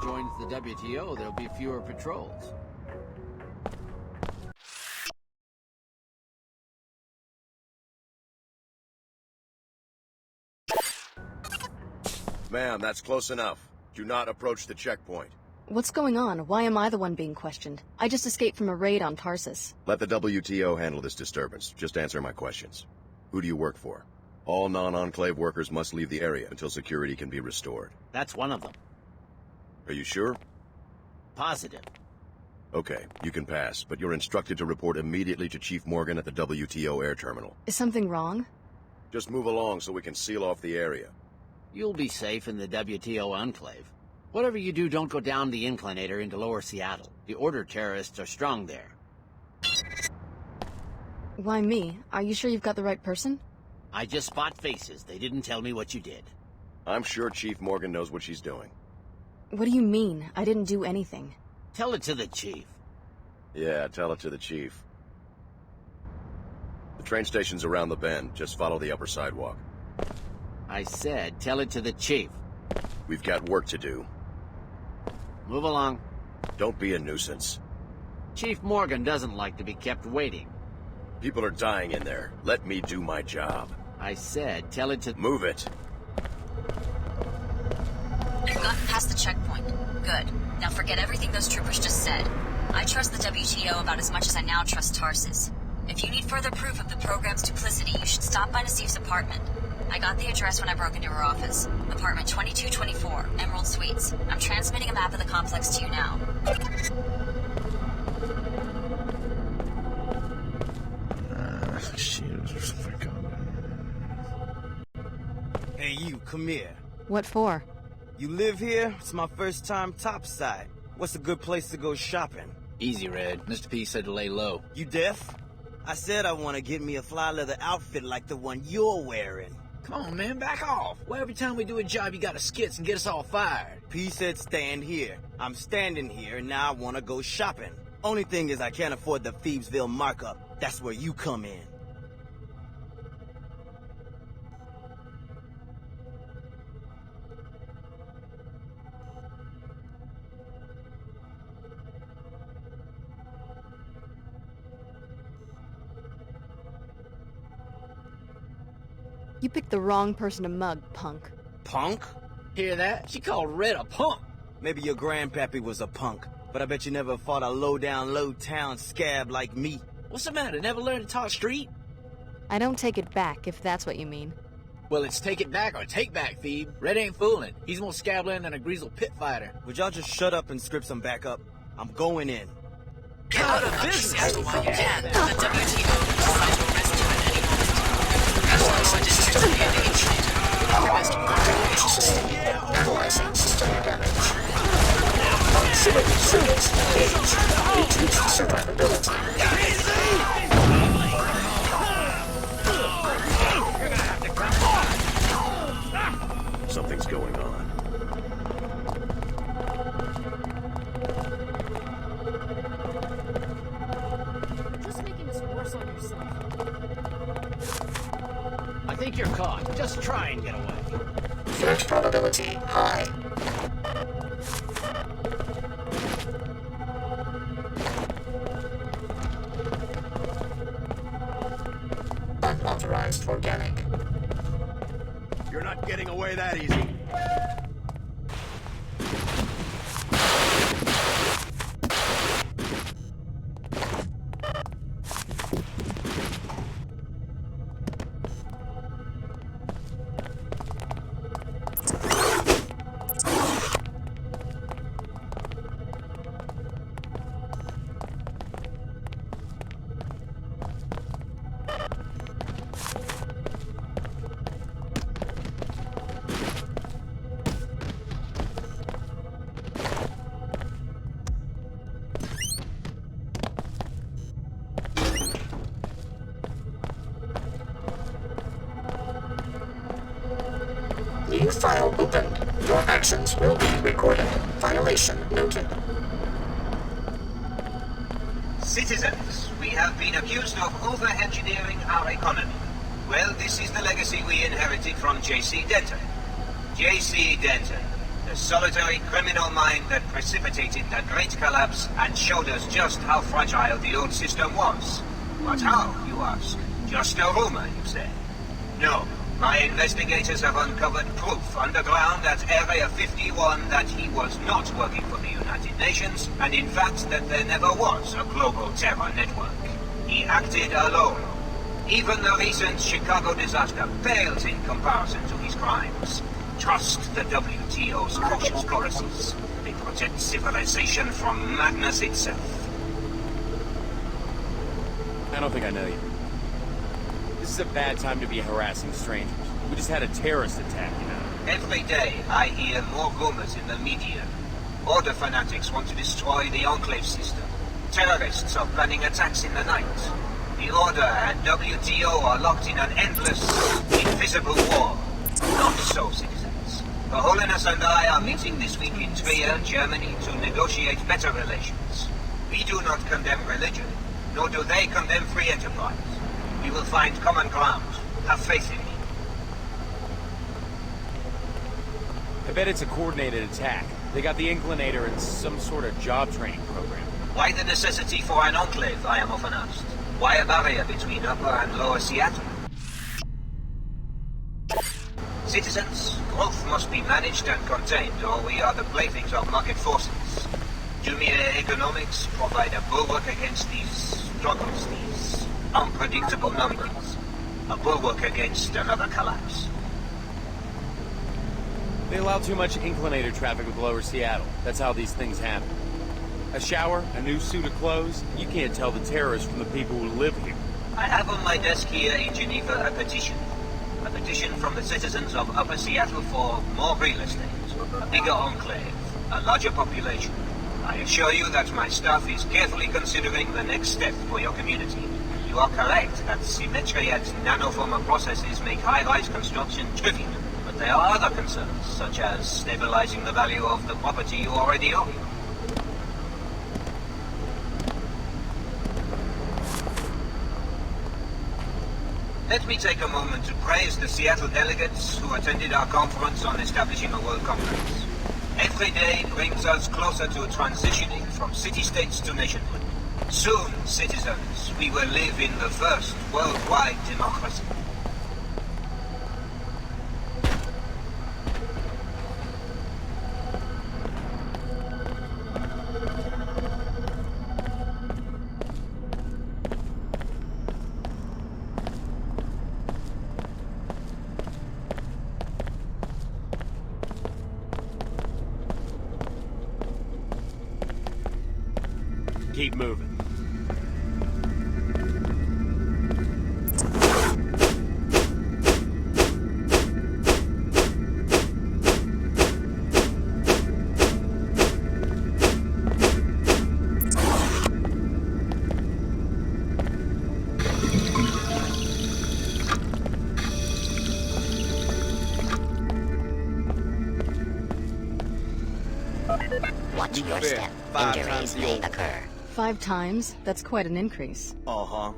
joins the WTO, there'll be fewer patrols. Ma'am, that's close enough. Do not approach the checkpoint. What's going on? Why am I the one being questioned? I just escaped from a raid on Tarsus. Let the WTO handle this disturbance. Just answer my questions. Who do you work for? All non-Enclave workers must leave the area until security can be restored. That's one of them. Are you sure? Positive. Okay, you can pass, but you're instructed to report immediately to Chief Morgan at the WTO air terminal. Is something wrong? Just move along so we can seal off the area. You'll be safe in the WTO Enclave. Whatever you do, don't go down the inclinator into Lower Seattle. The Order terrorists are strong there. Why me? Are you sure you've got the right person? I just spot faces. They didn't tell me what you did. I'm sure Chief Morgan knows what she's doing. What do you mean? I didn't do anything. Tell it to the Chief. Yeah, tell it to the Chief. The train station's around the bend. Just follow the upper sidewalk. I said, tell it to the Chief. We've got work to do. Move along. Don't be a nuisance. Chief Morgan doesn't like to be kept waiting. People are dying in there. Let me do my job. I said, tell it to... Move it. You've gotten past the checkpoint. Good. Now forget everything those troopers just said. I trust the WTO about as much as I now trust Tarsus. If you need further proof of the program's duplicity, you should stop by Nassif's apartment. I got the address when I broke into her office. Apartment 2224, Emerald Suites. I'm transmitting a map of the complex to you now. Hey, you, come here. What for? You live here? It's my first time topside. What's a good place to go shopping? Easy, Red. Mr. P said to lay low. You deaf? I said I want to get me a fly leather outfit like the one you're wearing. Come on, man, back off. Why every time we do a job, you gotta skits and get us all fired? P said stand here. I'm standing here, and now I want to go shopping. Only thing is I can't afford the Phoebesville markup. That's where you come in. You picked the wrong person to mug, punk. Punk? Hear that? She called Red a punk. Maybe your grandpappy was a punk, but I bet you never fought a low-down, low-town scab like me. What's the matter? Never learned to talk street? I don't take it back, if that's what you mean. Well, it's take it back or take back, Phoebe. Red ain't fooling. He's more scabland than a greasel pit fighter. Would y'all just shut up and script some backup? I'm going in. Get out of business! While you can. The WTO will decide to arrest you at any moment. Congratulations on district via the inclinator. Your best Analyzing system damage. Facility circuits engaged. Reduced survivability. Something's going on. You're just making this worse on yourself. I think you're caught. Just try and get away. Threat probability high. Unauthorized organic. You're not getting away that easy. New file opened. Your actions will be recorded. Violation noted. Citizens, we have been accused of over-engineering our economy. Well, this is the legacy we inherited from J.C. Denton. J.C. Denton, the solitary criminal mind that precipitated the Great Collapse and showed us just how fragile the old system was. But how, you ask? Just a rumor, you say? No. My investigators have uncovered proof underground at Area 51 that he was not working for the United Nations, and in fact that there never was a global terror network. He acted alone. Even the recent Chicago disaster pales in comparison to his crimes. Trust the WTO's cautious policies. They protect civilization from madness itself. I don't think I know you. This is a bad time to be harassing strangers. We just had a terrorist attack, you know. Every day I hear more rumors in the media. Order fanatics want to destroy the Enclave system. Terrorists are planning attacks in the night. The Order and WTO are locked in an endless, invisible war. Not so, citizens. Her Holiness and I are meeting this week in Trier, Germany, to negotiate better relations. We do not condemn religion, nor do they condemn free enterprise. We will find common ground. Have faith in me. I bet it's a coordinated attack. They got the Inclinator in some sort of job training program. Why the necessity for an enclave, I am often asked. Why a barrier between Upper and Lower Seattle? Citizens, growth must be managed and contained, or we are the playthings of market forces. Do mere economics provide a bulwark against these struggles, these unpredictable numbers? A bulwark against another collapse? They allow too much Inclinator traffic with Lower Seattle. That's how these things happen. A shower, a new suit of clothes, you can't tell the terrorists from the people who live here. I have on my desk here in Geneva a petition. A petition from the citizens of Upper Seattle for more real estate, a bigger enclave, a larger population. I assure you that my staff is carefully considering the next step for your community. You are correct that symmetry and nanoformer processes make high-rise construction trivial, but there are other concerns, such as stabilizing the value of the property you already own. Let me take a moment to praise the Seattle delegates who attended our conference on establishing a world complex. Every day brings us closer to transitioning from city-states to nationhood. Soon, citizens, we will live in the first worldwide democracy. Keep moving. Watch your step. Injuries may occur. 5 times? That's quite an increase. Uh-huh.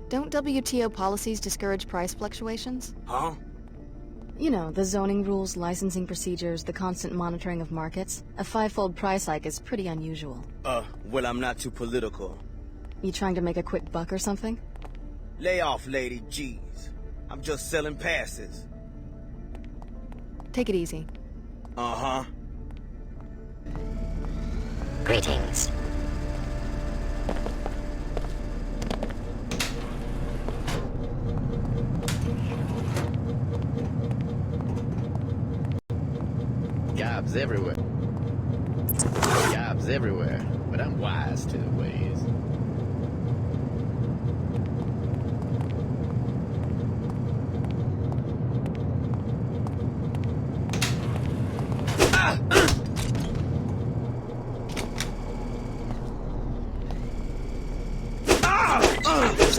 Don't WTO policies discourage price fluctuations? Huh? You know, the zoning rules, licensing procedures, the constant monitoring of markets. A 5-fold price hike is pretty unusual. Well, I'm not too political. You trying to make a quick buck or something? Lay off, lady. Jeez. I'm just selling passes. Take it easy. Uh-huh. Greetings. Jobs everywhere. Jobs everywhere, but I'm wise to the ways.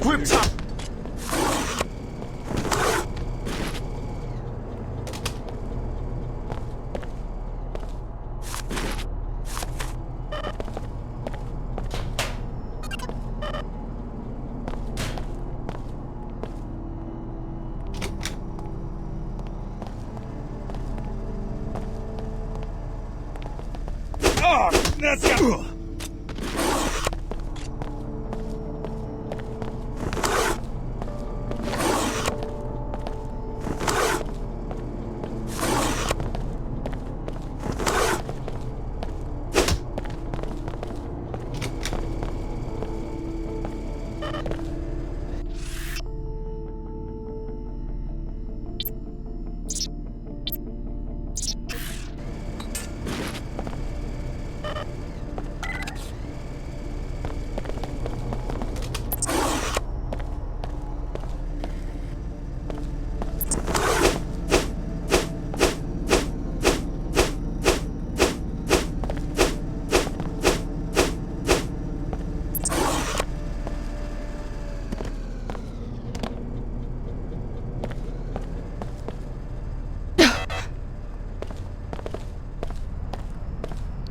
Grip top.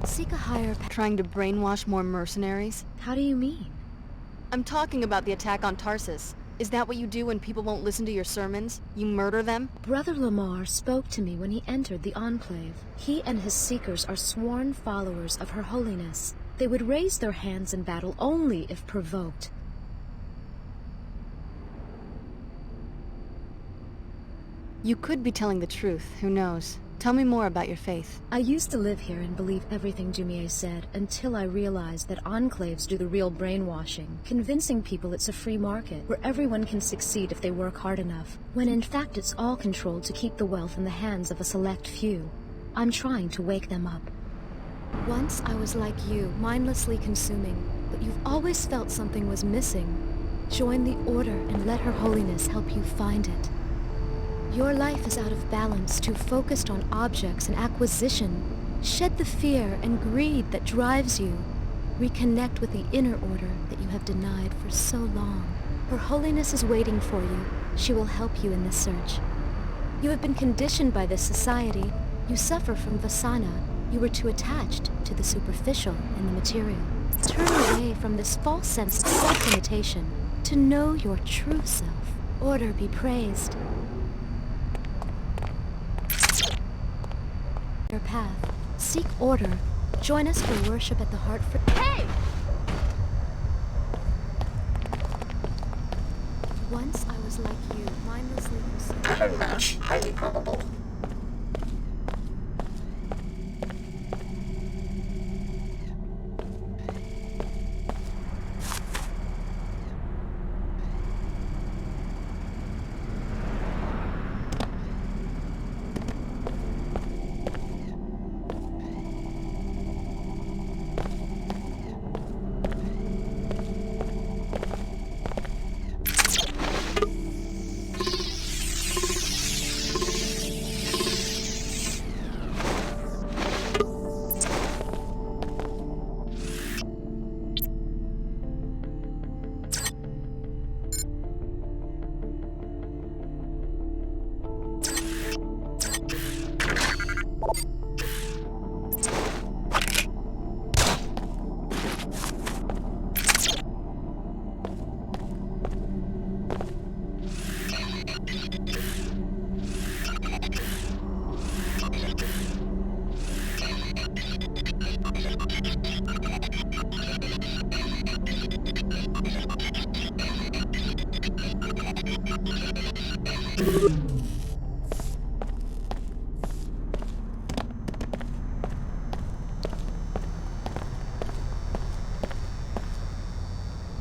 Seek a higher path. Trying to brainwash more mercenaries? How do you mean? I'm talking about the attack on Tarsus. Is that what you do when people won't listen to your sermons? You murder them? Brother Lamar spoke to me when he entered the Enclave. He and his seekers are sworn followers of Her Holiness. They would raise their hands in battle only if provoked. You could be telling the truth, who knows? Tell me more about your faith. I used to live here and believe everything Jumier said until I realized that enclaves do the real brainwashing, convincing people it's a free market where everyone can succeed if they work hard enough, when in fact it's all controlled to keep the wealth in the hands of a select few. I'm trying to wake them up. Once I was like you, mindlessly consuming, but you've always felt something was missing. Join the Order and let Her Holiness help you find it. Your life is out of balance, too focused on objects and acquisition. Shed the fear and greed that drives you. Reconnect with the inner order that you have denied for so long. Her Holiness is waiting for you. She will help you in this search. You have been conditioned by this society. You suffer from Vasana. You were too attached to the superficial and the material. Turn away from this false sense of self-imitation to know your true self. Order be praised. Your path. Seek order. Join us for worship at the Hartford. Hey! Once I was like you, mindlessly pursuing. Pattern match, highly probable.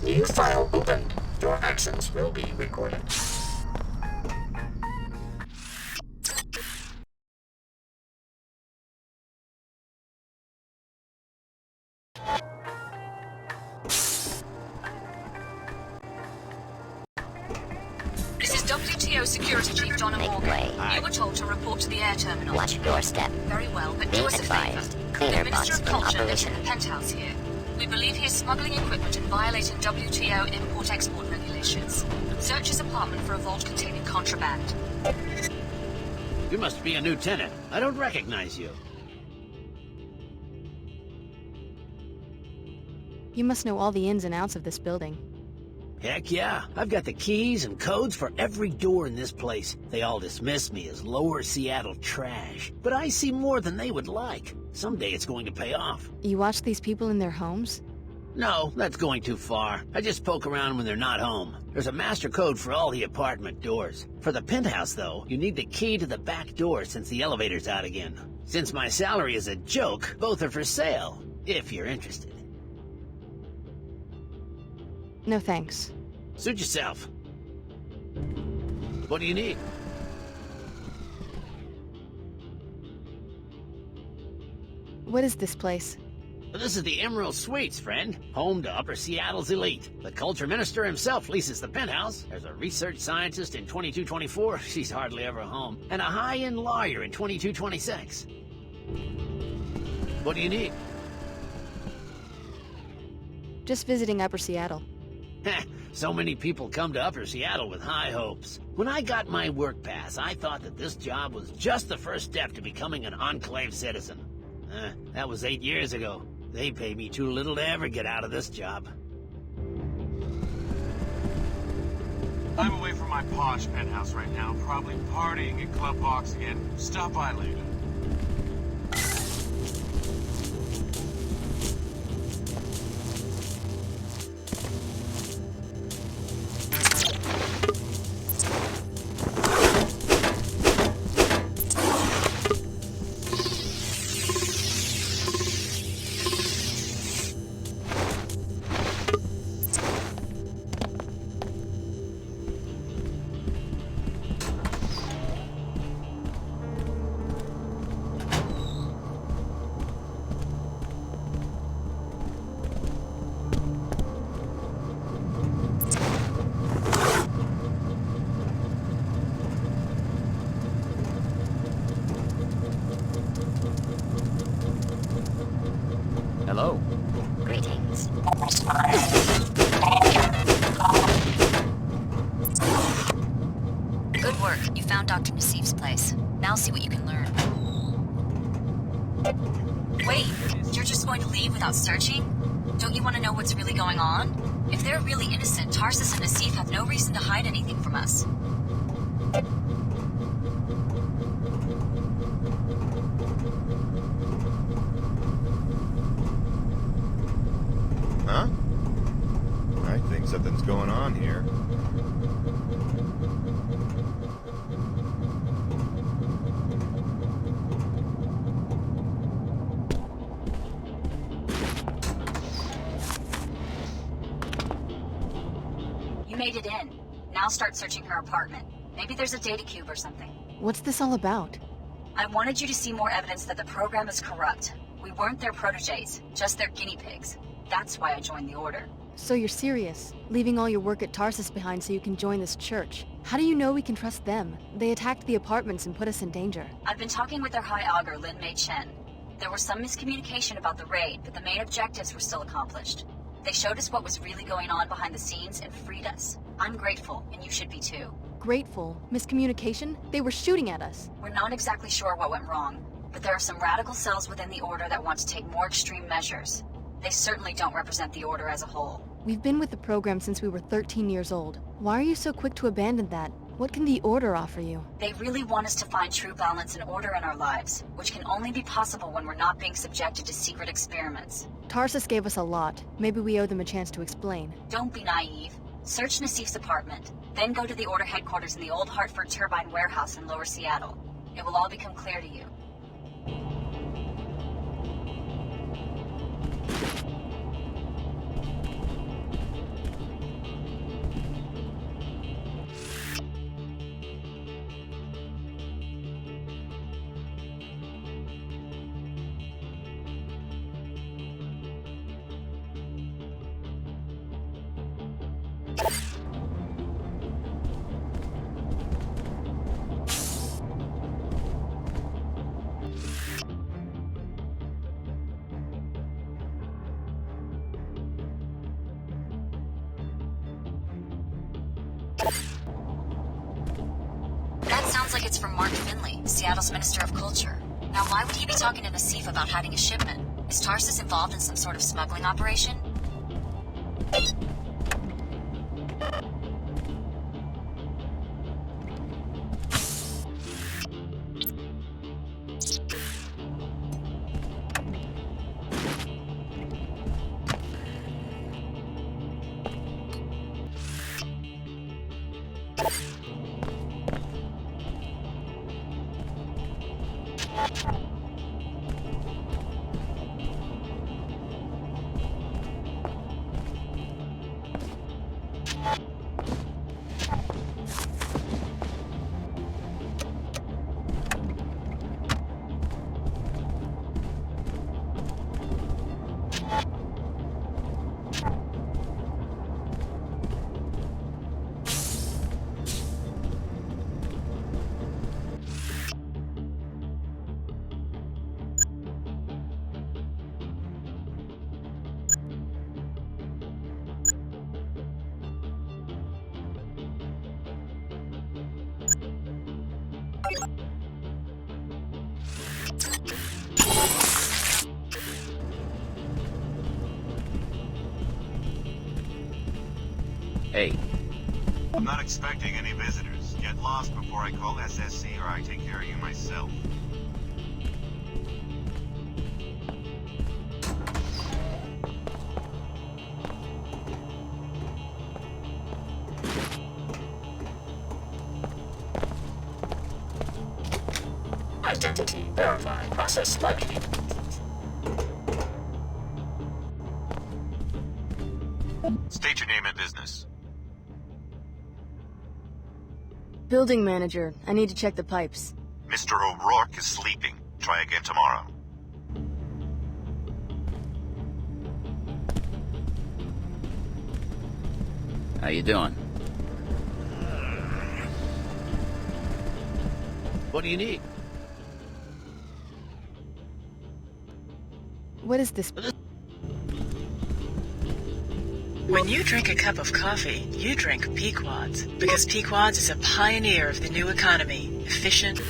New file opened. Your actions will be recorded. This is WTO Security Chief Donna Morgan. You were told to report to the air terminal. Watch your step. Very well, but Be do us a favor. advised, The cleaner Minister bots of in Culture lives in operation. the penthouse here. We believe he is smuggling equipment and violating WTO import-export regulations. Search his apartment for a vault containing contraband. You must be a new tenant. I don't recognize you. You must know all the ins and outs of this building. Heck yeah, I've got the keys and codes for every door in this place. They all dismiss me as Lower Seattle trash, but I see more than they would like. Someday it's going to pay off. You watch these people in their homes? No, that's going too far. I just poke around when they're not home. There's a master code for all the apartment doors. For the penthouse, though, you need the key to the back door since the elevator's out again. Since my salary is a joke, both are for sale, if you're interested. No thanks. Suit yourself. What do you need? What is this place? This is the Emerald Suites, friend. Home to Upper Seattle's elite. The culture minister himself leases the penthouse. There's a research scientist in 2224, she's hardly ever home, and a high-end lawyer in 2226. What do you need? Just visiting Upper Seattle. Heh, so many people come to Upper Seattle with high hopes. When I got my work pass, I thought that this job was just the first step to becoming an Enclave citizen. That was 8 years ago. They pay me too little to ever get out of this job. I'm away from my posh penthouse right now, probably partying at Club Box again. Stop by later. Hello. Greetings. Good work. You found Dr. Nassif's place. Now see what you can learn. Wait, you're just going to leave without searching? Don't you want to know what's really going on? If they're really innocent, Tarsus and Nassif have no reason to hide anything from us. Huh? I think something's going on here. You made it in. Now start searching her apartment. Maybe there's a data cube or something. What's this all about? I wanted you to see more evidence that the program is corrupt. We weren't their proteges, just their guinea pigs. That's why I joined the Order. So you're serious? Leaving all your work at Tarsus behind so you can join this church? How do you know we can trust them? They attacked the apartments and put us in danger. I've been talking with their High Augur, Lin Mei Chen. There was some miscommunication about the raid, but the main objectives were still accomplished. They showed us what was really going on behind the scenes and freed us. I'm grateful, and you should be too. Grateful? Miscommunication? They were shooting at us. We're not exactly sure what went wrong, but there are some radical cells within the Order that want to take more extreme measures. They certainly don't represent the Order as a whole. We've been with the program since we were 13 years old. Why are you so quick to abandon that? What can the Order offer you? They really want us to find true balance and order in our lives, which can only be possible when we're not being subjected to secret experiments. Tarsus gave us a lot. Maybe we owe them a chance to explain. Don't be naive. Search Nassif's apartment, then go to the Order headquarters in the old Hartford Turbine warehouse in Lower Seattle. It will all become clear to you. That sounds like it's from Mark Finley, Seattle's Minister of Culture. Now, why would he be talking to Nassif about hiding a shipment? Is Tarsus involved in some sort of smuggling operation? Hey. I'm not expecting any visitors. Get lost before I call SSC or I take care of you myself. Identity verifying process likely. State your name and business. Building manager. I need to check the pipes. Mr. O'Rourke is sleeping. Try again tomorrow. How you doing? What do you need? What is this? When you drink a cup of coffee, you drink Pequod's, because Pequod's is a pioneer of the new economy, efficient.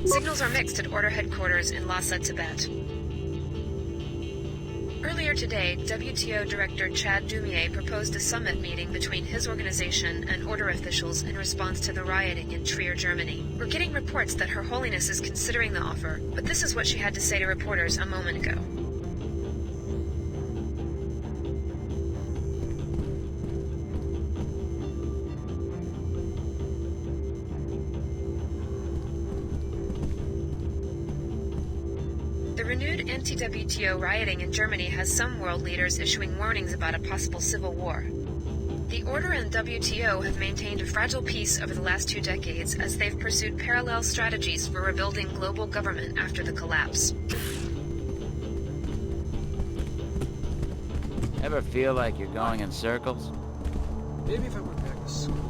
Signals are mixed at Order Headquarters in Lhasa, Tibet. Earlier today, WTO Director Chad Dumier proposed a summit meeting between his organization and Order officials in response to the rioting in Trier, Germany. We're getting reports that Her Holiness is considering the offer, but this is what she had to say to reporters a moment ago. The renewed anti-WTO rioting in Germany has some world leaders issuing warnings about a possible civil war. The Order and WTO have maintained a fragile peace over the last 2 decades as they've pursued parallel strategies for rebuilding global government after the collapse. Ever feel like you're going in circles? Maybe if I went back to school.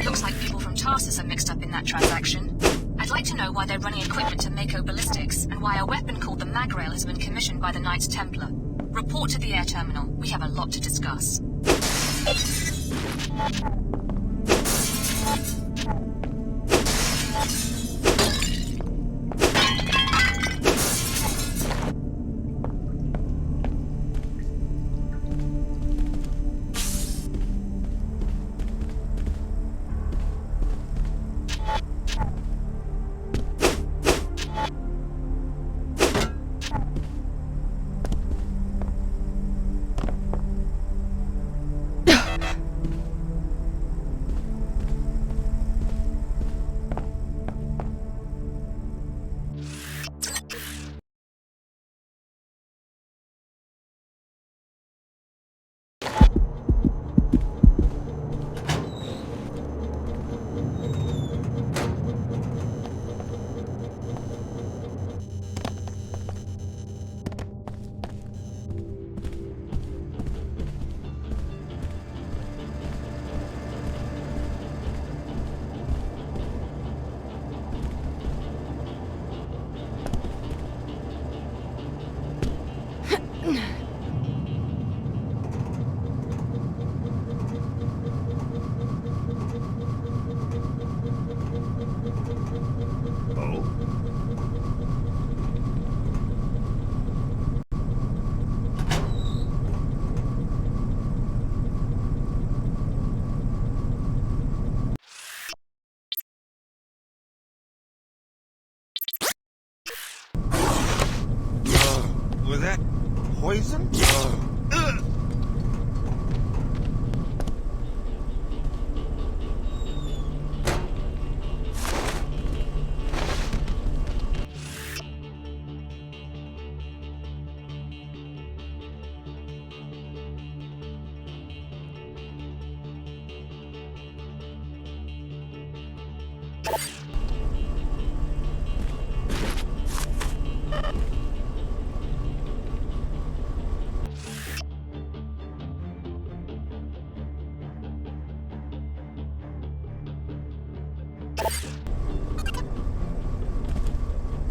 Looks like people from Tarsus are mixed up in that transaction. I'd like to know why they're running equipment to Mako ballistics, and why a weapon called the Magrail has been commissioned by the Knights Templar. Report to the air terminal. We have a lot to discuss. Was that poison?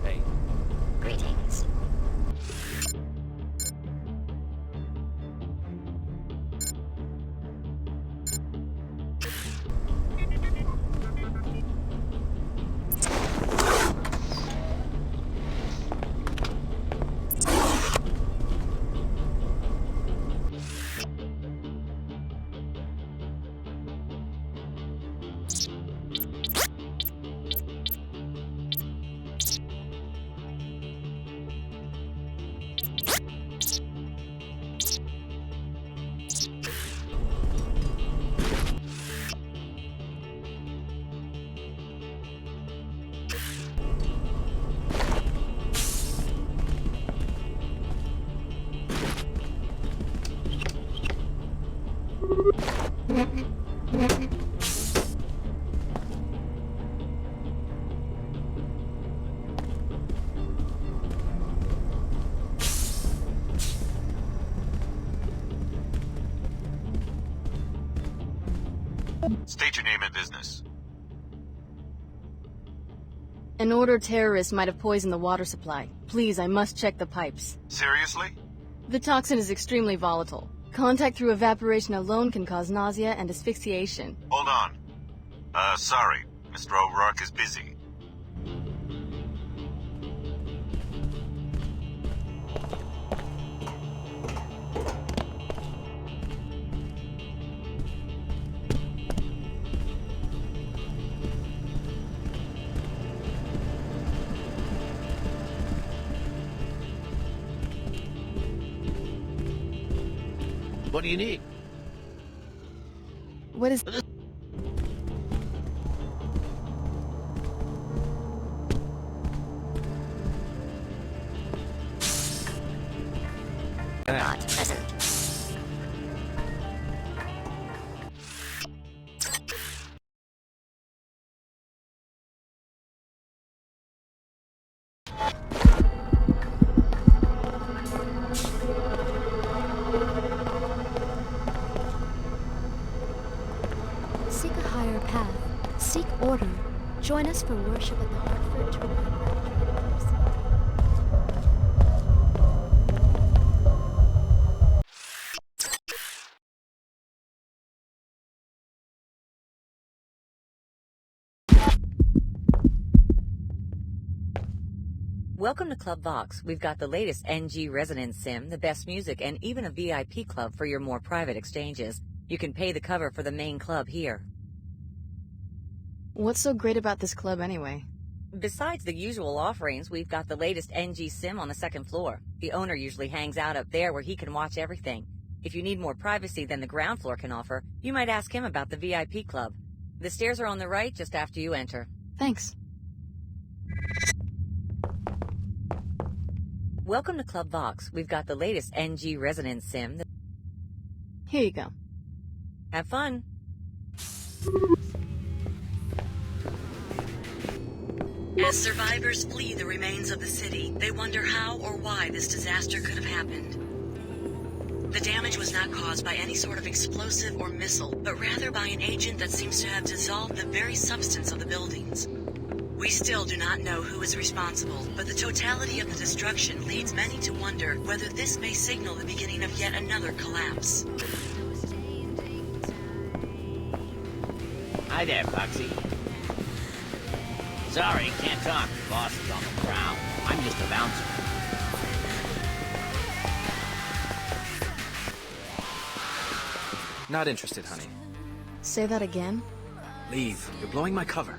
Hey. Greetings. State your name and business. An order terrorist might have poisoned the water supply. Please, I must check the pipes. Seriously? The toxin is extremely volatile. Contact through evaporation alone can cause nausea and asphyxiation. Hold on. Sorry. Mr. O'Rourke is busy. What do you need? What is... Not present. Seek a higher path. Seek order. Join us for worship at the Hartford Turbine Welcome to Club Vox. We've got the latest NG Resonance Sim, the best music, and even a VIP club for your more private exchanges. You can pay the cover for the main club here. What's so great about this club anyway? Besides the usual offerings, we've got the latest NG Sim on the second floor. The owner usually hangs out up there where he can watch everything. If you need more privacy than the ground floor can offer, you might ask him about the VIP club. The stairs are on the right just after you enter. Thanks. Welcome to Club Vox. We've got the latest NG Resonance Sim. Here you go. Have fun. As survivors flee the remains of the city, they wonder how or why this disaster could have happened. The damage was not caused by any sort of explosive or missile, but rather by an agent that seems to have dissolved the very substance of the buildings. We still do not know who is responsible, but the totality of the destruction leads many to wonder whether this may signal the beginning of yet another collapse. Hi there, Foxy. Sorry, can't talk. The boss is on the prowl. I'm just a bouncer. Not interested, honey. Say that again? Leave. You're blowing my cover.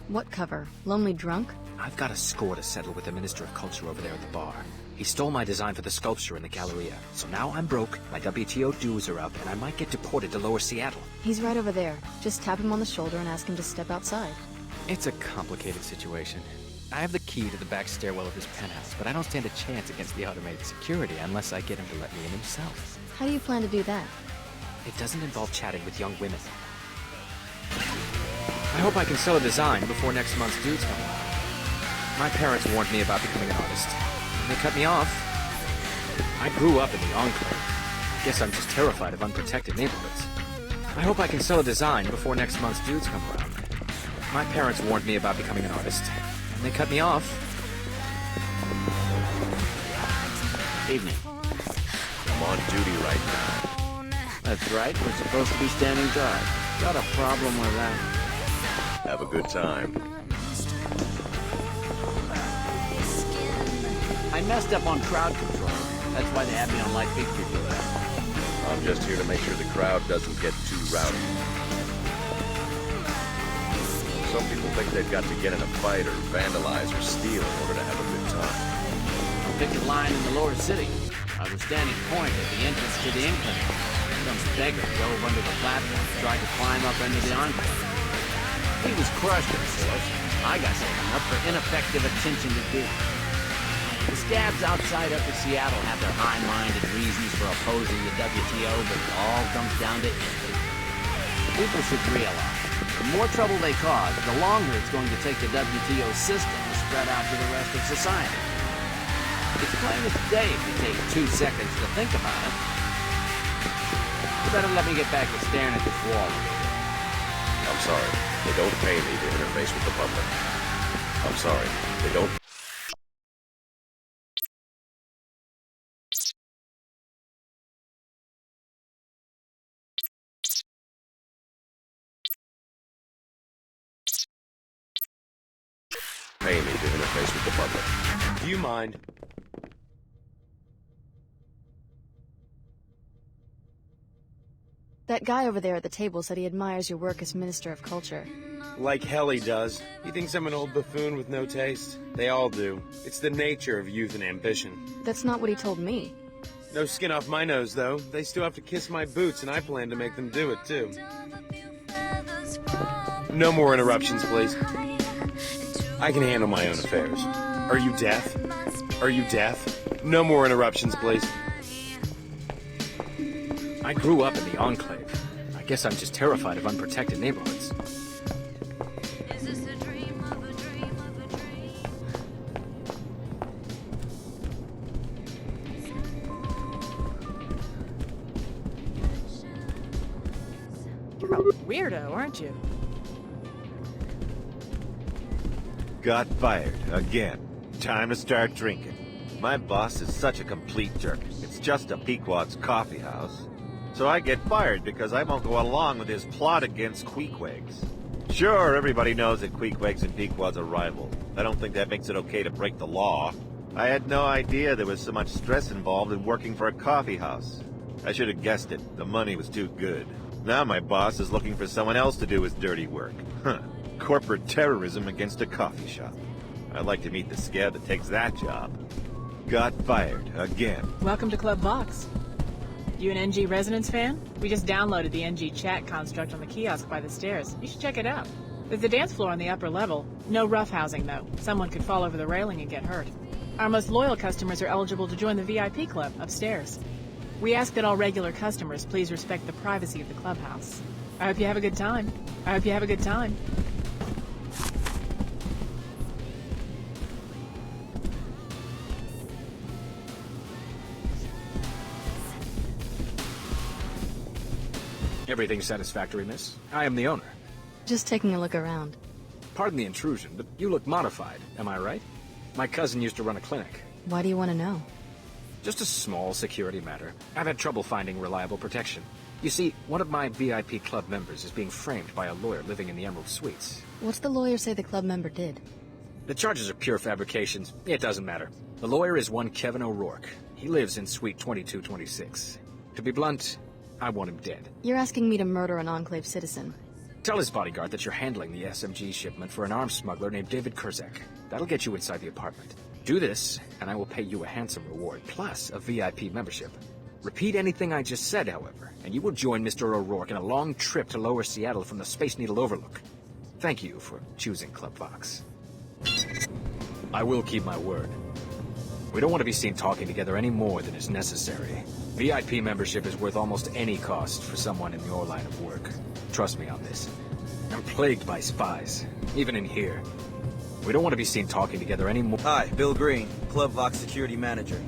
What cover? Lonely Drunk? I've got a score to settle with the Minister of Culture over there at the bar. He stole my design for the sculpture in the Galleria. So now I'm broke, my WTO dues are up, and I might get deported to Lower Seattle. He's right over there. Just tap him on the shoulder and ask him to step outside. It's a complicated situation. I have the key to the back stairwell of his penthouse, but I don't stand a chance against the automated security unless I get him to let me in himself. How do you plan to do that? It doesn't involve chatting with young women. I hope I can sell a design before next month's dues come along. My parents warned me about becoming an artist, and they cut me off. I grew up in the Enclave. Guess I'm just terrified of unprotected neighborhoods. I hope I can sell a design before next month's dues come around. My parents warned me about becoming an artist, and they cut me off. Evening. I'm on duty right now. That's right, we're supposed to be standing guard. Got a problem with that? Have a good time. I messed up on crowd control. That's why they had me on light fixture duty. I'm just here to make sure the crowd doesn't get too rowdy. Some people think they've got to get in a fight or vandalize or steal in order to have a good time. I picked a line in the lower city. I was standing point at the entrance to the Enclave. Some beggar dove under the platform and tried to climb up into the Enclave. He was crushed, of course. I got taken up for ineffective attention to duty. The scabs outside Upper Seattle have their high-minded reasons for opposing the WTO, but it all comes down to interest. People should realize, the more trouble they cause, the longer it's going to take the WTO system to spread out to the rest of society. It's plain as day if you take 2 seconds to think about it. You better let me get back to staring at this wall. I'm sorry. They don't pay me to interface with the public. I'm sorry. They don't... pay me to interface with the public. Do you mind? That guy over there at the table said he admires your work as Minister of Culture. Like hell he does. He thinks I'm an old buffoon with no taste. They all do. It's the nature of youth and ambition. That's not what he told me. No skin off my nose, though. They still have to kiss my boots, and I plan to make them do it, too. No more interruptions, please. I can handle my own affairs. Are you deaf? Are you deaf? No more interruptions, please. I grew up in the Enclave. I guess I'm just terrified of unprotected neighborhoods. You're a weirdo, aren't you? Got fired again. Time to start drinking. My boss is such a complete jerk. It's just a Pequod's coffee house. So I get fired because I won't go along with his plot against Queequegs. Sure, everybody knows that Queequegs and Pequod's are rivals. I don't think that makes it okay to break the law. I had no idea there was so much stress involved in working for a coffee house. I should have guessed it. The money was too good. Now my boss is looking for someone else to do his dirty work. Huh. Corporate terrorism against a coffee shop. I'd like to meet the scab that takes that job. Got fired again. Welcome to Club Vox. You an NG Resonance fan? We just downloaded the NG chat construct on the kiosk by the stairs. You should check it out. There's a dance floor on the upper level. No roughhousing, though. Someone could fall over the railing and get hurt. Our most loyal customers are eligible to join the VIP club upstairs. We ask that all regular customers please respect the privacy of the clubhouse. I hope you have a good time. I hope you have a good time. Everything satisfactory, miss. I am the owner. Just taking a look around. Pardon the intrusion, but you look modified, am I right? My cousin used to run a clinic. Why do you want to know? Just a small security matter. I've had trouble finding reliable protection. You see, one of my VIP club members is being framed by a lawyer living in the Emerald Suites. What's the lawyer say the club member did? The charges are pure fabrications. It doesn't matter. The lawyer is one Kevin O'Rourke. He lives in Suite 2226. To be blunt, I want him dead. You're asking me to murder an Enclave citizen. Tell his bodyguard that you're handling the SMG shipment for an arms smuggler named David Kurzak. That'll get you inside the apartment. Do this, and I will pay you a handsome reward, plus a VIP membership. Repeat anything I just said, however, and you will join Mr. O'Rourke in a long trip to Lower Seattle from the Space Needle Overlook. Thank you for choosing Club Vox. I will keep my word. We don't want to be seen talking together any more than is necessary. VIP membership is worth almost any cost for someone in your line of work. Trust me on this. I'm plagued by spies, even in here. We don't want to be seen talking together anymore. Hi, Bill Green, Club Vox security manager.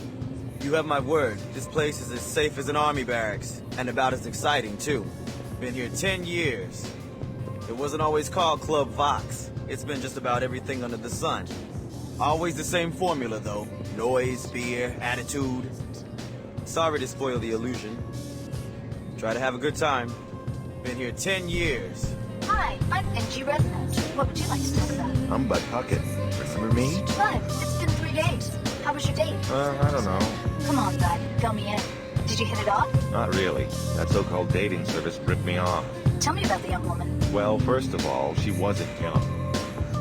You have my word, this place is as safe as an army barracks, and about as exciting, too. Been here 10 years. It wasn't always called Club Vox. It's been just about everything under the sun. Always the same formula, though. Noise, beer, attitude. Sorry to spoil the illusion. Try to have a good time. Been here 10 years. Hi, I'm NG Resonance. What would you like to talk about? I'm Bud Puckett. Remember me? Bud, it's been 3 days. How was your date? I don't know. Come on, Bud. Fill me in. Did you hit it off? Not really. That so-called dating service ripped me off. Tell me about the young woman. Well, first of all, she wasn't young.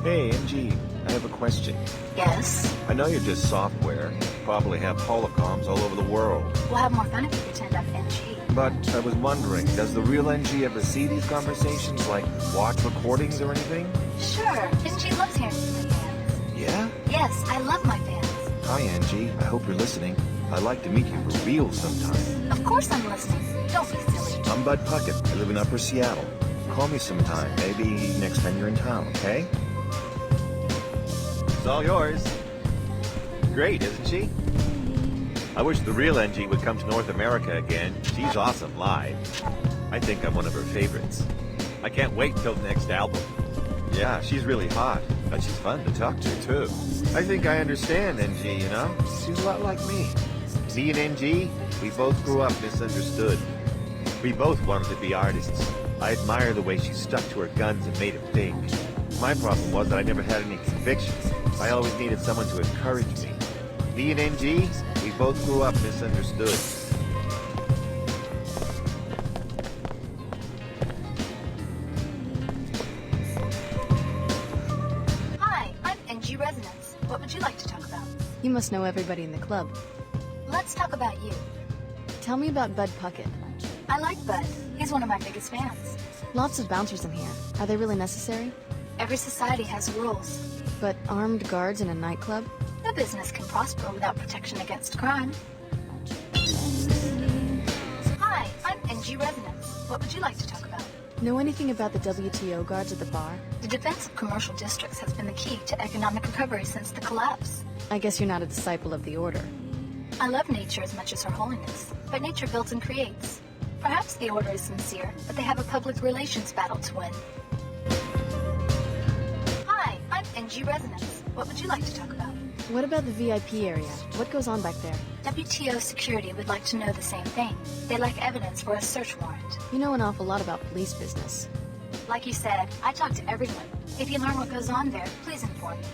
Hey, NG, I have a question. Yes? I know you're just software. You probably have holocoms all over the world. We'll have more fun if you pretend I'm NG. But I was wondering, does the real NG ever see these conversations, like watch recordings or anything? Sure. NG loves hearing from my fans. Yeah? Yes, I love my fans. Hi, NG. I hope you're listening. I'd like to meet you for real sometime. Of course I'm listening. Don't be silly. I'm Bud Puckett. I live in Upper Seattle. Call me sometime, maybe next time you're in town, okay? It's all yours. Great, isn't she? I wish the real NG would come to North America again. She's awesome live. I think I'm one of her favorites. I can't wait till the next album. Yeah, she's really hot, but she's fun to talk to, too. I think I understand NG, you know? She's a lot like me. Me and NG, we both grew up misunderstood. We both wanted to be artists. I admire the way she stuck to her guns and made it big. My problem was that I never had any convictions. I always needed someone to encourage me. Me and NG, we both grew up misunderstood. Hi, I'm NG Resonance. What would you like to talk about? You must know everybody in the club. Let's talk about you. Tell me about Bud Puckett. I like Bud. He's one of my biggest fans. Lots of bouncers in here. Are they really necessary? Every society has rules. But armed guards in a nightclub? No business can prosper without protection against crime. Hi, I'm NG Resonance. What would you like to talk about? Know anything about the WTO guards at the bar? The defense of commercial districts has been the key to economic recovery since the collapse. I guess you're not a disciple of the Order. I love nature as much as Her Holiness, but nature builds and creates. Perhaps the Order is sincere, but they have a public relations battle to win. Hi, I'm NG Resonance. What would you like to talk about? What about the VIP area? What goes on back there? WTO security would like to know the same thing. They like evidence for a search warrant. You know an awful lot about police business. Like you said, I talk to everyone. If you learn what goes on there, please inform me.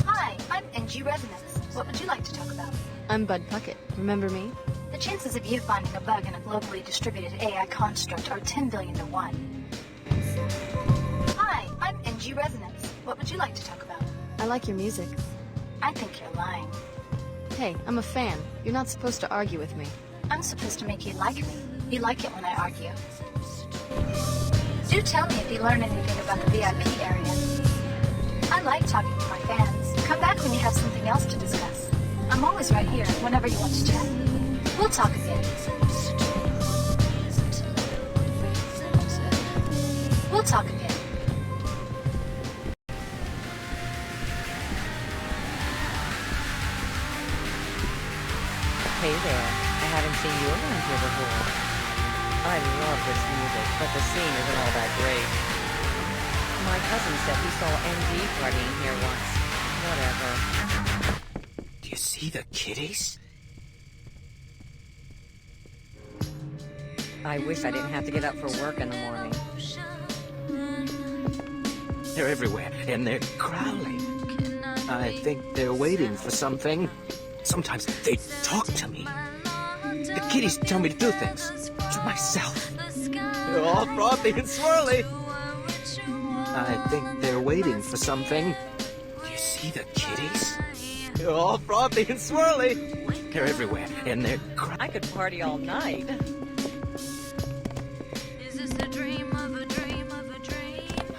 Hi, I'm NG Resonance. What would you like to talk about? I'm Bud Puckett. Remember me? The chances of you finding a bug in a globally distributed AI construct are 10 billion to 1. Hi, I'm NG Resonance. What would you like to talk about? I like your music. I think you're lying. Hey, I'm a fan. You're not supposed to argue with me. I'm supposed to make you like me. You like it when I argue. Do tell me if you learn anything about the VIP area. I like talking to my fans. Come back when you have something else to discuss. I'm always right here, whenever you want to chat. We'll talk again. We'll talk again. Hey there. I haven't seen you around here before. I love this music, but the scene isn't all that great. My cousin said he saw NG partying here once. Whatever. Do you see the kitties? I wish I didn't have to get up for work in the morning. They're everywhere, and they're growling. I think they're waiting for something. Sometimes they talk to me. The kitties tell me to do things to myself. They're all frothy and swirly. I think they're waiting for something. Do you see the kitties? They're all frothy and swirly. They're everywhere, and they're I could party all night.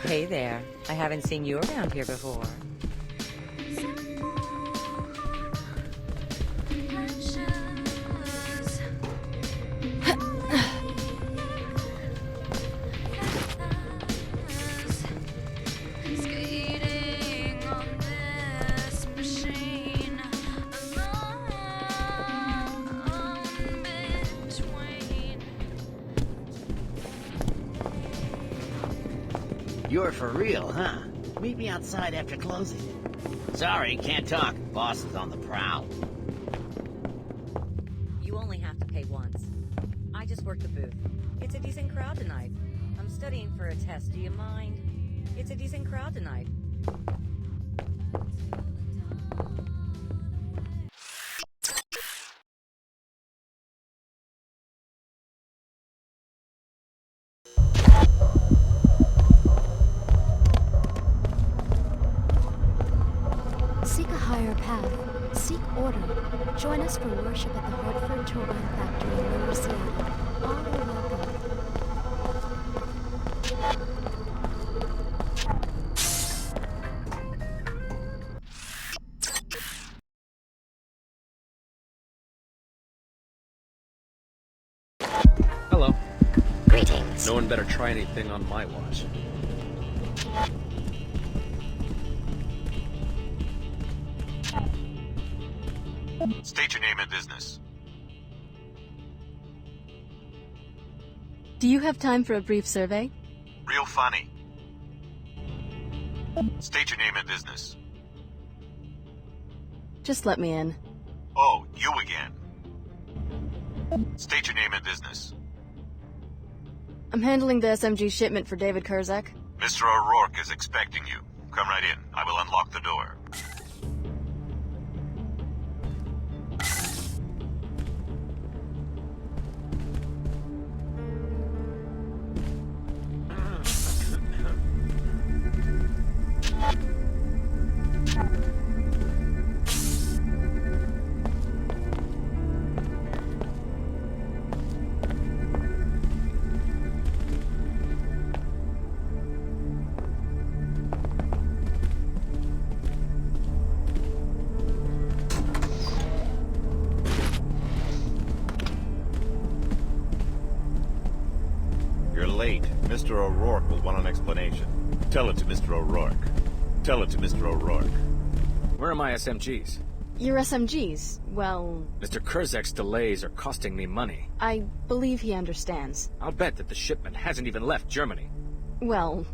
Hey there. I haven't seen you around here before. You're for real, huh? Meet me outside after closing. Sorry, can't talk. Boss is on the prowl. You only have to pay once. I just worked the booth. It's a decent crowd tonight. I'm studying for a test. Do you mind? It's a decent crowd tonight. Seek a higher path. Seek order. Join us for worship at the Hartford Turbine Factory in Lower Seattle. All are welcome. Hello. Greetings. No one better try anything on my watch. State your name and business. Do you have time for a brief survey? Real funny. State your name and business. Just let me in. Oh, you again. State your name and business. I'm handling the SMG shipment for David Kurzak. Mr. O'Rourke is expecting you. Come right in. I will unlock the door. You're late. Mr. O'Rourke will want an explanation. Tell it to Mr. O'Rourke. Tell it to Mr. O'Rourke. Where are my SMGs? Your SMGs? Well... Mr. Kurzak's delays are costing me money. I believe he understands. I'll bet that the shipment hasn't even left Germany. Well...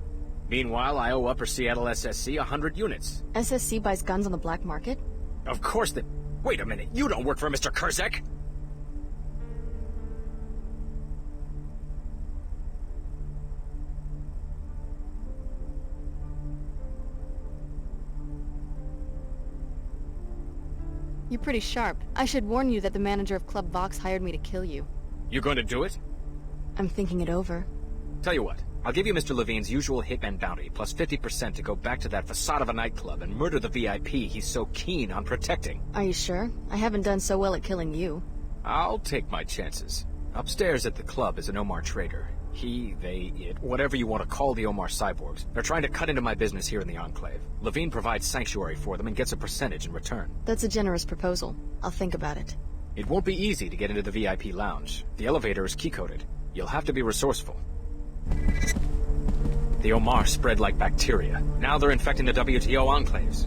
Meanwhile, I owe Upper Seattle SSC 100 units. SSC buys guns on the black market? Of course they... Wait a minute, you don't work for Mr. Kurzak? You're pretty sharp. I should warn you that the manager of Club Vox hired me to kill you. You going to do it? I'm thinking it over. Tell you what, I'll give you Mr. Levine's usual hitman bounty, plus 50% to go back to that facade of a nightclub and murder the VIP he's so keen on protecting. Are you sure? I haven't done so well at killing you. I'll take my chances. Upstairs at the club is an Omar trader. He, they, it, whatever you want to call the Omar cyborgs. They're trying to cut into my business here in the Enclave. Levine provides sanctuary for them and gets a percentage in return. That's a generous proposal. I'll think about it. It won't be easy to get into the VIP lounge. The elevator is key-coded. You'll have to be resourceful. The Omar spread like bacteria. Now they're infecting the WTO enclaves.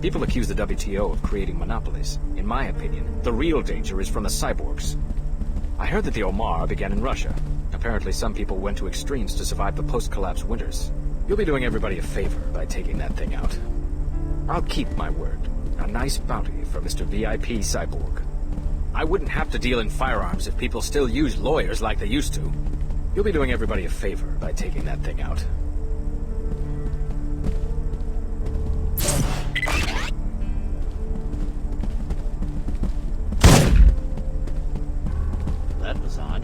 People accuse the WTO of creating monopolies. In my opinion, the real danger is from the cyborgs. I heard that the Omar began in Russia. Apparently some people went to extremes to survive the post-collapse winters. You'll be doing everybody a favor by taking that thing out. I'll keep my word. A nice bounty for Mr. VIP Cyborg. I wouldn't have to deal in firearms if people still use lawyers like they used to. You'll be doing everybody a favor by taking that thing out. That was odd.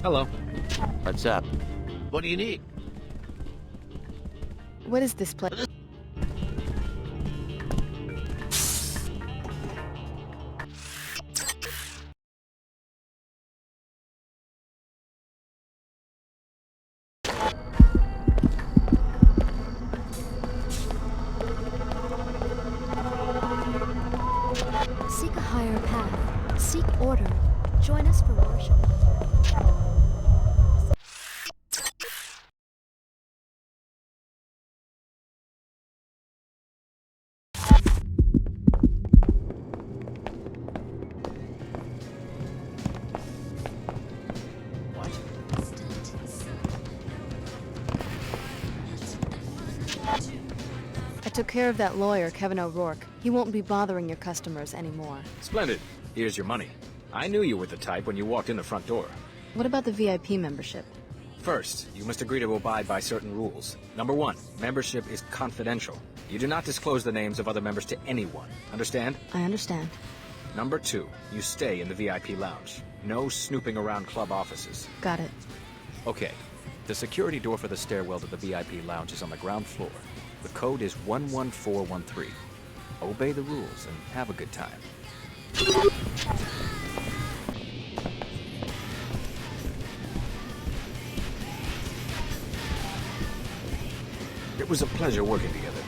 Hello. What's up? What do you need? What is this place? Seek a higher path. Seek order. Join us for worship. I took care of that lawyer, Kevin O'Rourke. He won't be bothering your customers anymore. Splendid. Here's your money. I knew you were the type when you walked in the front door. What about the VIP membership? First, you must agree to abide by certain rules. Number 1, membership is confidential. You do not disclose the names of other members to anyone. Understand? I understand. Number 2, you stay in the VIP lounge. No snooping around club offices. Got it. Okay. The security door for the stairwell to the VIP lounge is on the ground floor. The code is 11413. Obey the rules and have a good time. It was a pleasure working together.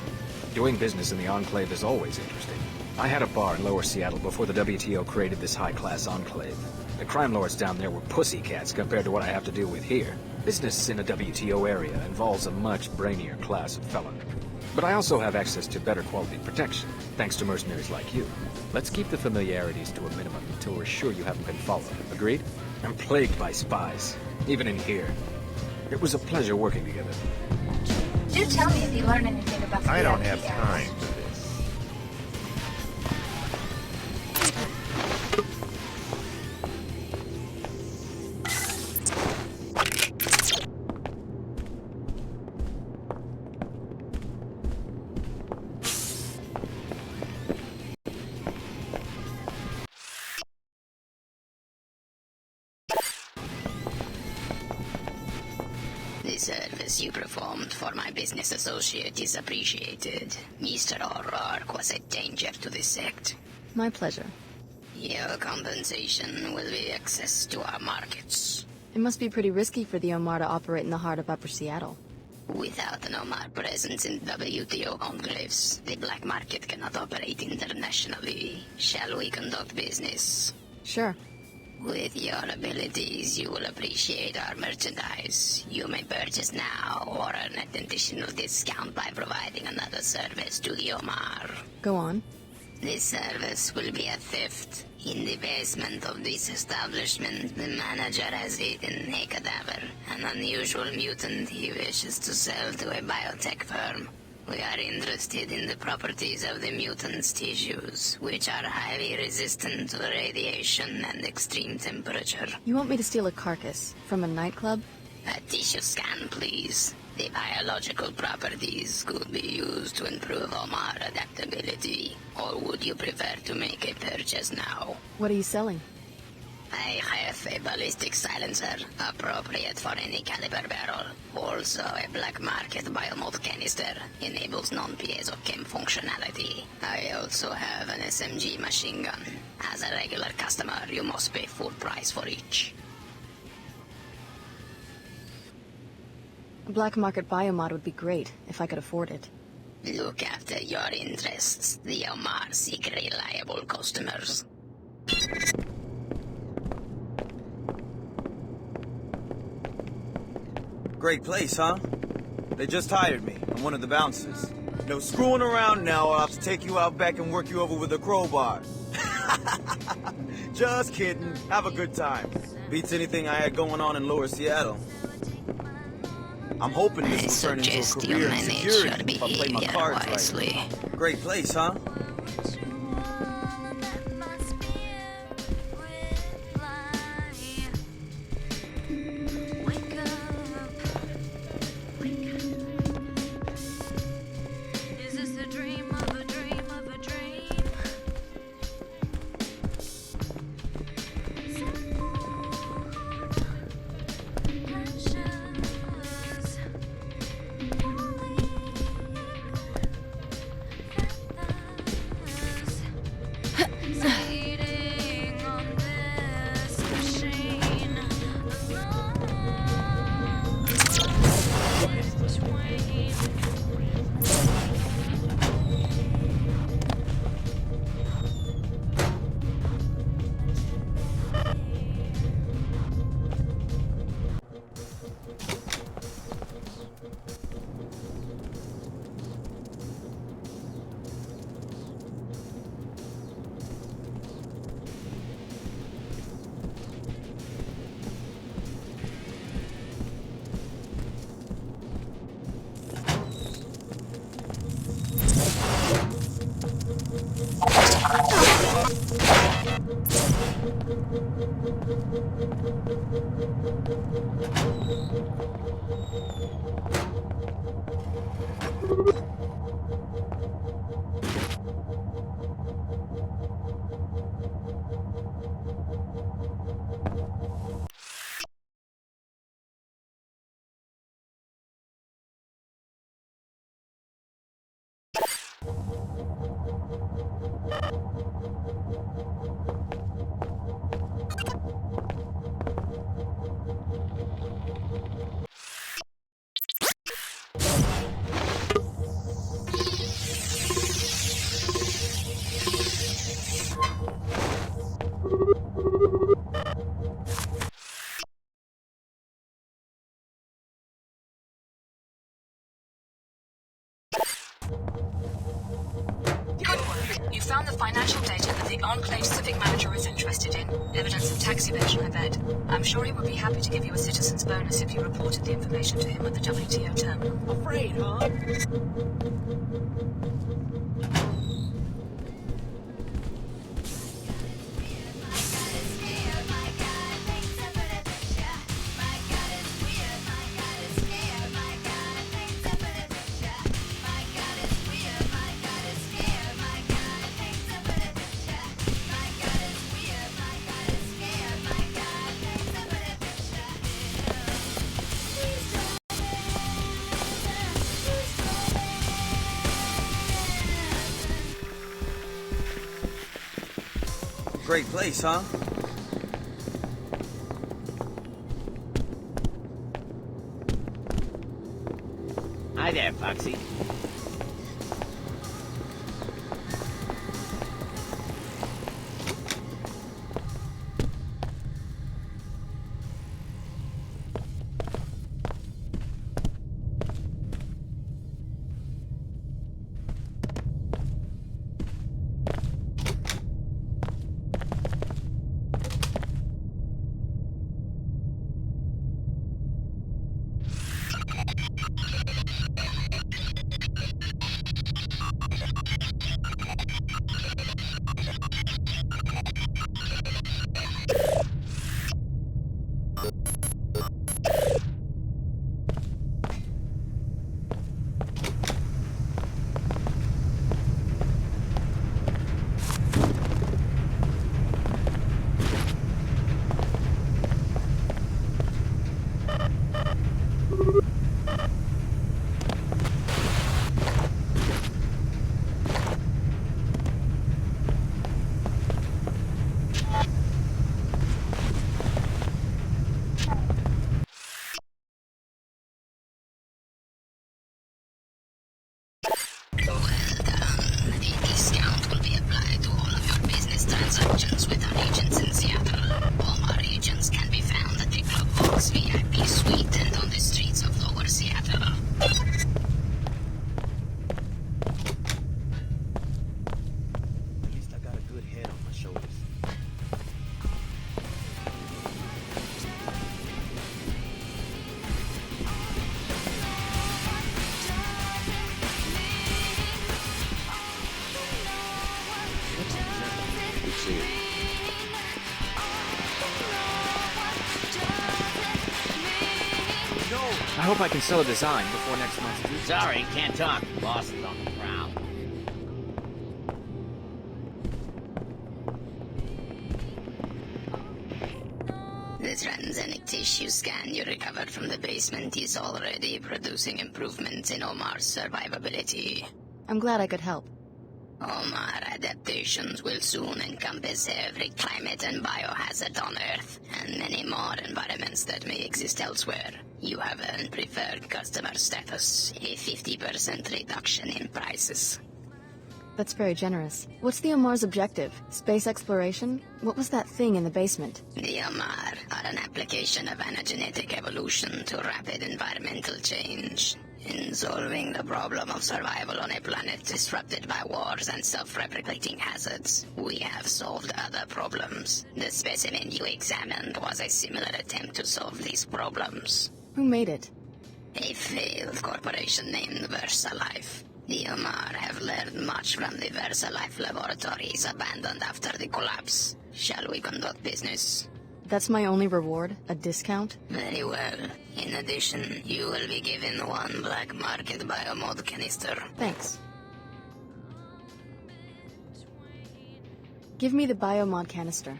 Doing business in the Enclave is always interesting. I had a bar in Lower Seattle before the WTO created this high-class enclave. The crime lords down there were pussycats compared to what I have to deal with here. Business in a WTO area involves a much brainier class of felon. But I also have access to better quality protection, thanks to mercenaries like you. Let's keep the familiarities to a minimum until we're sure you haven't been followed. Agreed? I'm plagued by spies, even in here. It was a pleasure working together. Do tell me if you learn anything about the I don't VIP have areas. time for this. The service you performed for my business associate is appreciated. Mr. O'Rourke was a danger to the sect. My pleasure. Your compensation will be access to our markets. It must be pretty risky for the Omar to operate in the heart of Upper Seattle. Without an Omar presence in WTO enclaves, the black market cannot operate internationally. Shall we conduct business? Sure. With your abilities, you will appreciate our merchandise. You may purchase now or earn an additional discount by providing another service to the Omar. Go on. This service will be a theft. In the basement of this establishment, the manager has hidden a cadaver, an unusual mutant he wishes to sell to a biotech firm. We are interested in the properties of the mutant's tissues, which are highly resistant to radiation and extreme temperature. You want me to steal a carcass from a nightclub? A tissue scan, please. The biological properties could be used to improve Omar adaptability. Or would you prefer to make a purchase now? What are you selling? I have a ballistic silencer, appropriate for any caliber barrel. Also, a black market biomod canister, enables non-piezo chem functionality. I also have an SMG machine gun. As a regular customer, you must pay full price for each. A black market biomod would be great, if I could afford it. Look after your interests. The Omar seek reliable customers. Great place, huh? They just hired me. I'm one of the bouncers. No screwing around now, I'll have to take you out back and work you over with a crowbar. Just kidding. Have a good time. Beats anything I had going on in Lower Seattle. I'm hoping this will turn into a career in security if I play my cards right. Great place, huh? You found the financial data that the Enclave Civic Manager is interested in. Evidence of tax evasion, I bet. I'm sure he would be happy to give you a citizen's bonus if you reported the information to him at the WTO terminal. Afraid, huh? Great place, huh? Hi there, Foxy. transactions with our agents in Seattle. All our agents can be found at the Club Vox VIP suite and on the streets of Lower Seattle. At least I got a good head on my shoulders. I hope I can sell a design before next month's due. Sorry, can't talk. Boss is on the prowl. The transgenic tissue scan you recovered from the basement is already producing improvements in Omar's survivability. I'm glad I could help. Omar adaptations will soon encompass every climate and biohazard on Earth, and many more environments that may exist elsewhere. You have earned preferred customer status, a 50% reduction in prices. That's very generous. What's the Omar's objective? Space exploration? What was that thing in the basement? The Omar are an application of anagenetic evolution to rapid environmental change. In solving the problem of survival on a planet disrupted by wars and self-replicating hazards, we have solved other problems. The specimen you examined was a similar attempt to solve these problems. Who made it? A failed corporation named VersaLife. The Omar have learned much from the VersaLife laboratories abandoned after the collapse. Shall we conduct business? That's my only reward? A discount? Very well. In addition, you will be given one black market biomod canister. Thanks. Give me the biomod canister.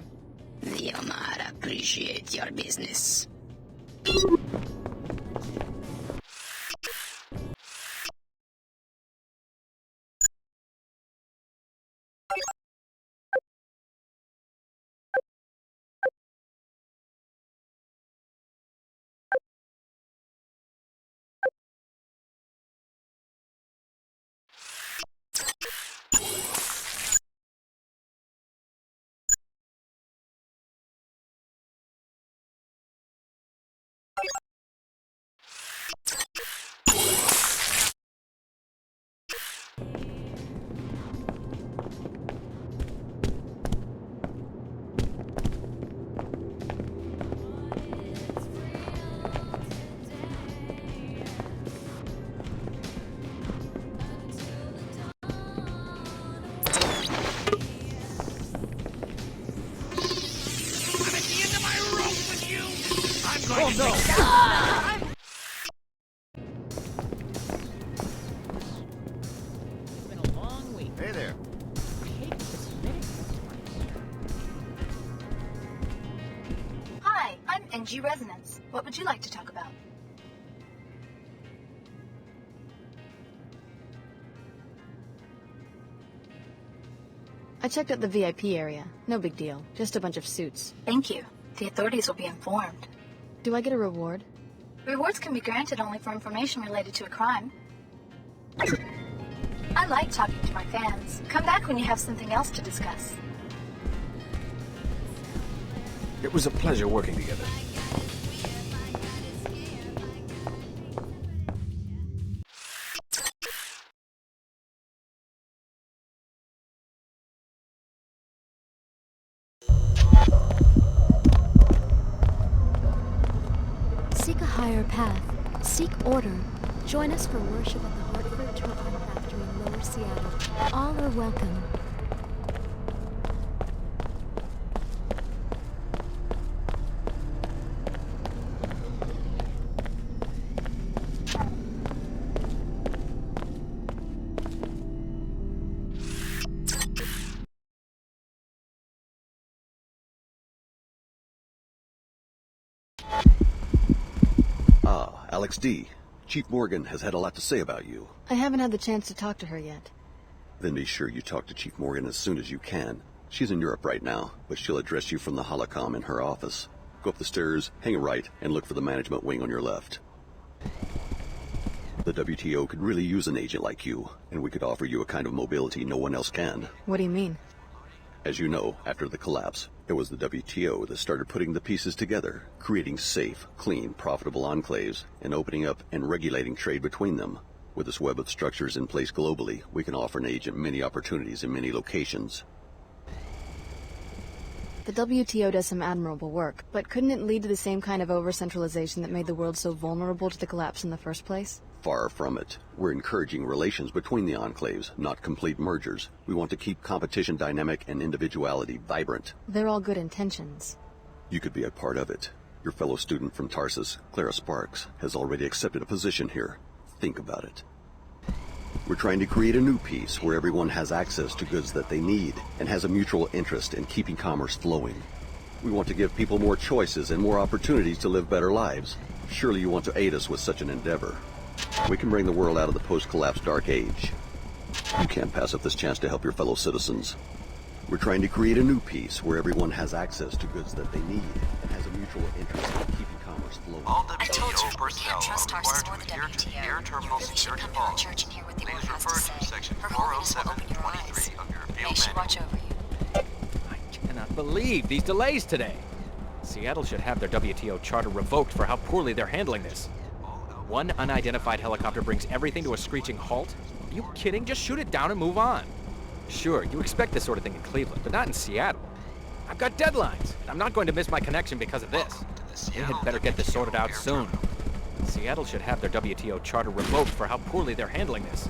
The Omar appreciate your business. Oh no! It's been a long week. Hey there. I hate submitting. Hi, I'm NG Resonance. What would you like to talk about? I checked out the VIP area. No big deal. Just a bunch of suits. Thank you. The authorities will be informed. Do I get a reward? Rewards can be granted only for information related to a crime. I like talking to my fans. Come back when you have something else to discuss. It was a pleasure working together. Seek a higher path. Seek order. Join us for worship at the Hartford Turbine Factory in Lower Seattle. All are welcome. Alex D. Chief Morgan has had a lot to say about you. I haven't had the chance to talk to her yet. Then be sure you talk to Chief Morgan as soon as you can. She's in Europe right now, but she'll address you from the holocom in her office. Go up the stairs, hang a right, and look for the management wing on your left. The WTO could really use an agent like you, and we could offer you a kind of mobility no one else can. What do you mean? As you know, after the collapse, it was the WTO that started putting the pieces together, creating safe, clean, profitable enclaves, and opening up and regulating trade between them. With this web of structures in place globally, we can offer an agent many opportunities in many locations. The WTO does some admirable work, but couldn't it lead to the same kind of over-centralization that made the world so vulnerable to the collapse in the first place? Far from it. We're encouraging relations between the enclaves, not complete mergers. We want to keep competition dynamic and individuality vibrant. They're all good intentions. You could be a part of it. Your fellow student from Tarsus, Clara Sparks, has already accepted a position here. Think about it. We're trying to create a new peace where everyone has access to goods that they need and has a mutual interest in keeping commerce flowing. We want to give people more choices and more opportunities to live better lives. Surely you want to aid us with such an endeavor. We can bring the world out of the post-collapse dark age. You can't pass up this chance to help your fellow citizens. We're trying to create a new peace where everyone has access to goods that they need and has a mutual interest in keeping commerce flowing. All I told you, WTO we can't trust personnel are Tarsus or required the to adhere to the WTO. air terminal You really should security come to our policy. church and hear what the Please Lord has to refer say. to section Her holiness will open your eyes. 407-23 of your May field she manual. watch over you. I cannot believe these delays today. Seattle should have their WTO charter revoked for how poorly they're handling this. One unidentified helicopter brings everything to a screeching halt? Are you kidding? Just shoot it down and move on. Sure, you expect this sort of thing in Cleveland, but not in Seattle. I've got deadlines, and I'm not going to miss my connection because of this. They had better get this sorted out soon. Seattle should have their WTO charter revoked for how poorly they're handling this.